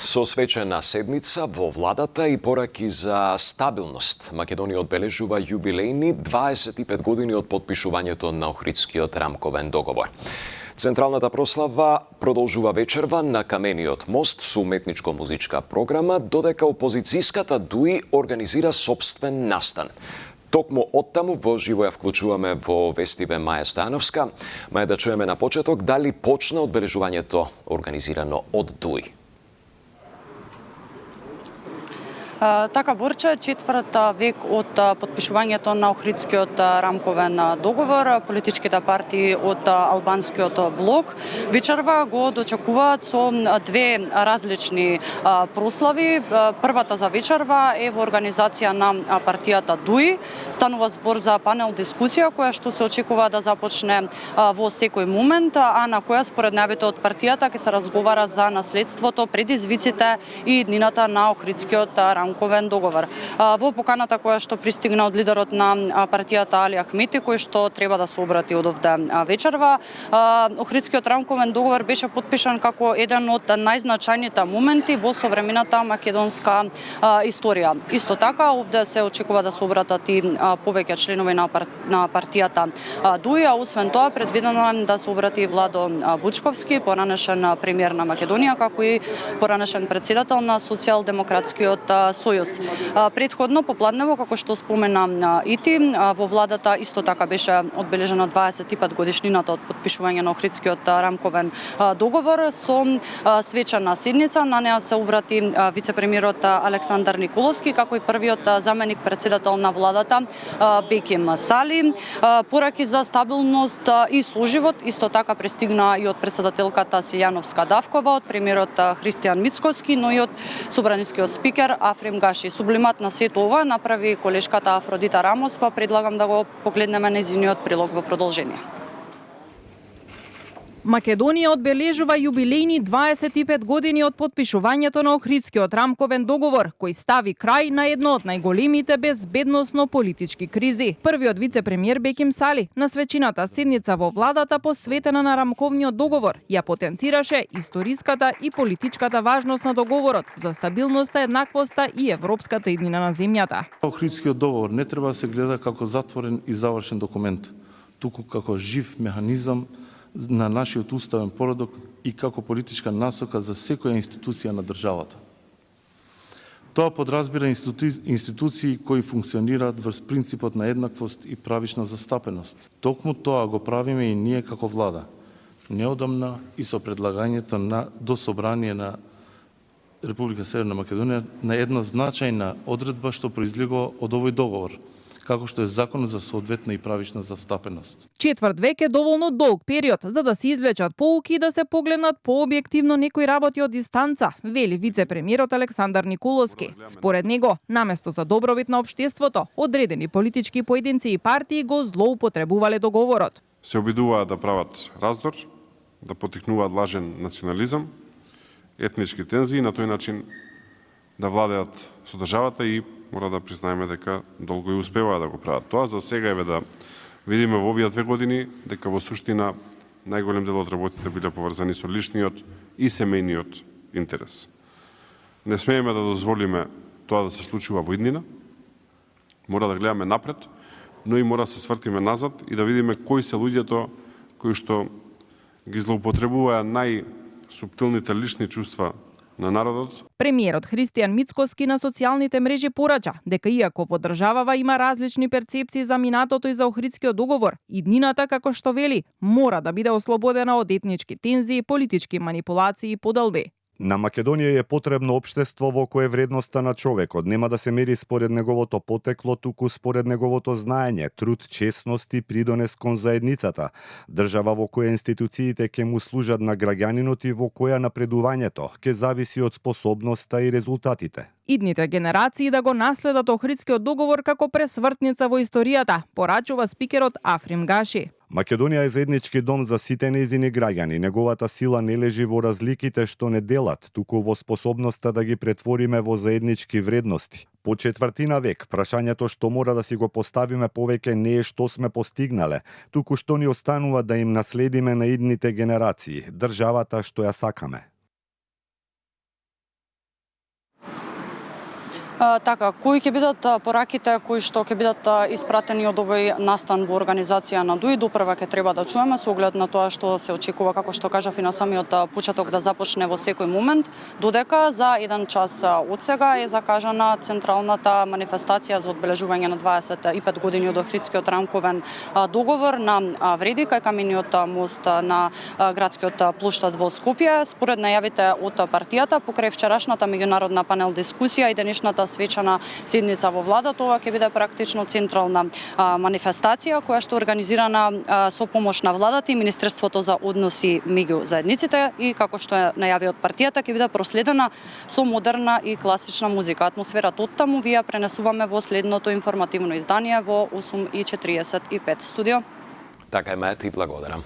Со свечена седница во владата и пораки за стабилност, Македонија одбележува јубилејни 25 години од потпишувањето на Охридскиот рамковен договор. Централната прослава продолжува вечерва на Камениот мост со уметничко-музичка програма, додека опозицијската ДУИ организира сопствен настан. Токму оттаму во живо ја вклучуваме во вестиве Маја Стојановска. Маја, да чуеме на почеток дали почна одбележувањето организирано од ДУИ. Така, Борче, четврт век од потпишувањето на Охридскиот рамковен договор, политичките партии од албанскиот блок вечерва го дочекуваат со две различни прослави. Првата за вечерва е во организација на партијата ДУИ. Станува збор за панел дискусија која што се очекува да започне во секој момент, а на која според најавите од партијата ќе се разговара за наследството, предизвиците и иднината на Охридскиот рамковен договор. Во поканата која што пристигна од лидерот на партијата Али Ахмети, кој што треба да се обрати од овде вечерва, Охридскиот рамковен договор беше потпишан како еден од најзначајните моменти во современата македонска историја. Исто така, овде се очекува да се обратат и повеќе членови на партијата ДУИ, а освен тоа предвидено е да се обрати Владо Бучковски, поранешен премиер на Македонија, како и поранешен председател на Социјалдемократскиот сојуз. Претходно попладнево, како што спомена ИТИ, во владата исто така беше одбележена 25 годишнината од потпишување на Охридскиот рамковен договор со свечена седница. На неа се обрати вице-премиерот Александар Николовски, како и првиот заменик председател на владата Беким Сали. Пораки за стабилност и соживот исто така пристигна и од председателката Силјановска Давкова, од премиерот Христијан Мицкоски, но и од собранискиот спикер Африм Гаши. Сублимат на сето ова направи колешката Афродита Рамос, па предлагам да го погледнеме нејзиниот прилог во продолжение. Македонија одбележува јубилејни 25 години од потпишувањето на Охридскиот рамковен договор, кој стави крај на едно од најголемите безбедносно политички кризи. Првиот вице-премиер Беким Сали на свечината седница во владата посветена на рамковниот договор ја потенцираше историската и политичката важност на договорот за стабилноста, еднаквоста и европската иднина на земјата. Охридскиот договор не треба да се гледа како затворен и завршен документ, туку како жив механизам на нашиот уставен поредок и како политичка насока за секоја институција на државата. Тоа подразбира институции кои функционираат врз принципот на еднаквост и правична застапеност. Токму тоа го правиме и ние како влада. Неодамна и со предлагањето до собрание на Република Северна Македонија на една значајна одредба што произлегува од овој договор, како што е законот за соодветна и правична застапеност. Четврт век е доволно долг период за да се извлечат поуки и да се погледнат пообјективно некои работи од дистанца, вели вице-премиерот Александар Николовски. Според него, наместо за добровит на општеството, одредени политички поединци и партии го злоупотребувале договорот. Се обидуваат да прават раздор, да поттикнуваат лажен национализам, етнички тензии, на тој начин да владеат со државата и мора да признаеме дека долго и успеваат да го прават. Тоа за сега е да видиме во овие 2 години дека во суштина најголем дел од работите биле поврзани со личниот и семејниот интерес. Не смееме да дозволиме тоа да се случува во иднина. Мора да гледаме напред, но и мора да се свртиме назад и да видиме кои се луѓето кои што ги злоупотребуваа најсуптилните лични чувства на народот. Премиерот Христијан Мицкоски на социјалните мрежи порача дека иако во државава има различни перцепции за минатото и за Охридскиот договор, иднината, како што вели, мора да биде ослободена од етнички тензии, политички манипулации и подалби. На Македонија е потребно општество во кое вредноста на човекот нема да се мери според неговото потекло, туку според неговото знаење, труд, честност и придонес кон заедницата. Држава во која институциите ќе му служат на граѓанинот и во која напредувањето ќе зависи од способноста и резултатите. Идните генерации да го наследат Охридскиот договор како пресвртница во историјата, порачува спикерот Африм Гаши. Македонија е заеднички дом за сите нејзини граѓани. Неговата сила не лежи во разликите што не делат, туку во способноста да ги претвориме во заеднички вредности. По четвртина век, прашањето што мора да си го поставиме повеќе не е што сме постигнале, туку што ни останува да им наследиме на идните генерации, државата што ја сакаме. Така, кои ќе бидат пораките кои што ќе бидат испратени од овој настан во организација на ДУИ, допрва ќе треба да чуеме со оглед на тоа што се очекува, како што кажав и на самиот почеток, да започне во секој момент, додека за 1 час од сега е закажана централната манифестација за одбележување на 25 години од Охридскиот рамковен договор на Вреди кај камениот мост на градскиот плоштад во Скопје. Според најавите од партијата, покрај вчерашната меѓународна панел дискусија и денешната свечана седница во владата, ова ќе биде практично централна манифестација која што е организирана со помош на владата и Министерството за односи меѓу заедниците и како што е најави од партијата ќе биде проследена со модерна и класична музика. Атмосферата од таму вие пренесуваме во следното информативно издание во 8:45 студио. Така е, Мет, и благодарам.